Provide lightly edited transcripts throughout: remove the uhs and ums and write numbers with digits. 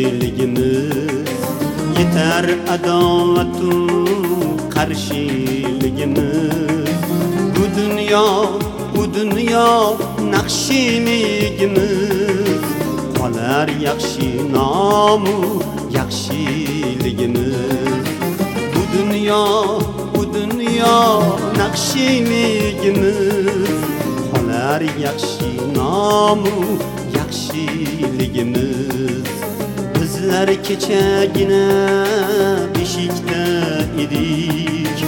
yaxshiligimiz yetar adovatu qarshiligimiz bu dunyo naqshiligimiz qolar yaxshi nomu yaxshiligimiz bu dunyo naqshiligimiz qolar yaxshi nomu yaxshiligimiz bizlar kechagina beshikda edik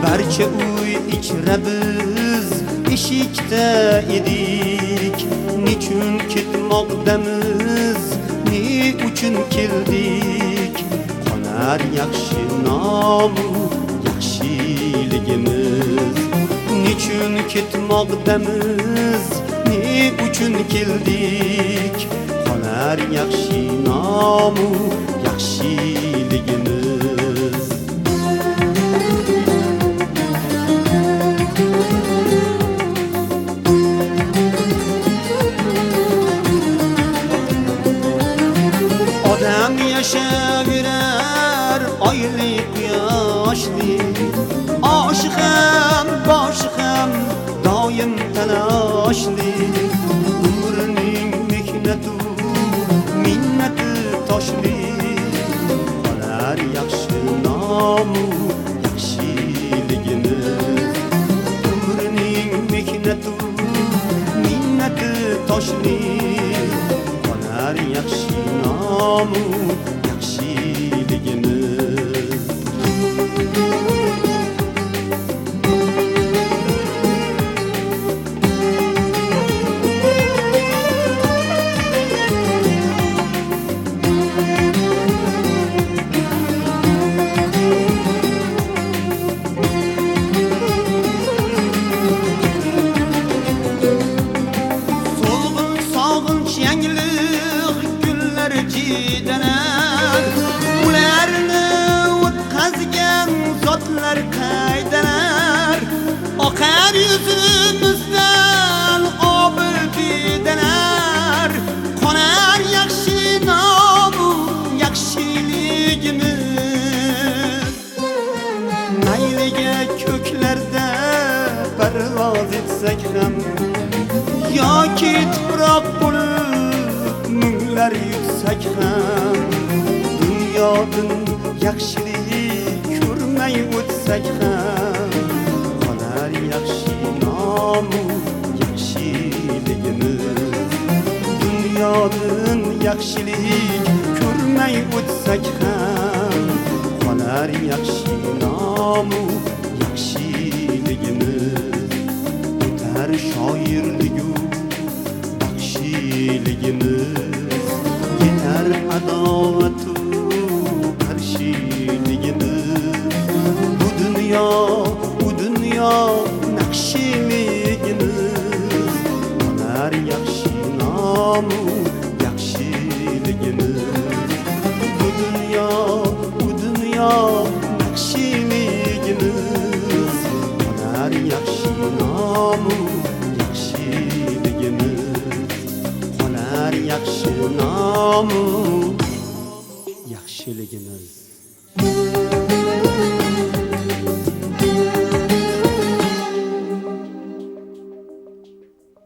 barcha uy ichra biz eshikda edik nechun ketmoqdamiz ne uchun keldik qolar yaxshi nomu yaxshiligimiz nechun ketmoqdamiz ne uchun keldik qolar yaxshi nomu yaxshiligimiz odam yashayverar oyli quyoshli oshi ham boshi ham doim taloshli umrining mehnatu minnati toshli qolar yaxshi nomu yaxshiligimiz umrining mehnatu minnati toshli qolar yaxshi nomu yaxshiligimiz yangilik gullar jidanar ularni o'tkazgan zotlar qaydanar oqar yuzimizdan obidanar qonar yaxshi nomu yaxshiligimiz mayliga ko'klarda parvoz etsak ham yoki tuproq bo'lib munglar yuksak ham dunyodan yaxshilik ko'rmay o'tsak ham qolar yaxshi nomu yaxshiligimiz dunyodan yaxshilik ko'rmay o'tsak ham qolar yaxshi nomu yaxshiligimiz o'tar shoirligu baxshiligimiz yetar adovatu qarshiligimiz bu dunyo naqshiligimiz qolar yaxshi nomu yaxshiligimiz bu dunyo naqshiligimiz qolar yaxshi nomu yaxshiligimiz qolar yaxshi nomu yaxshiligimiz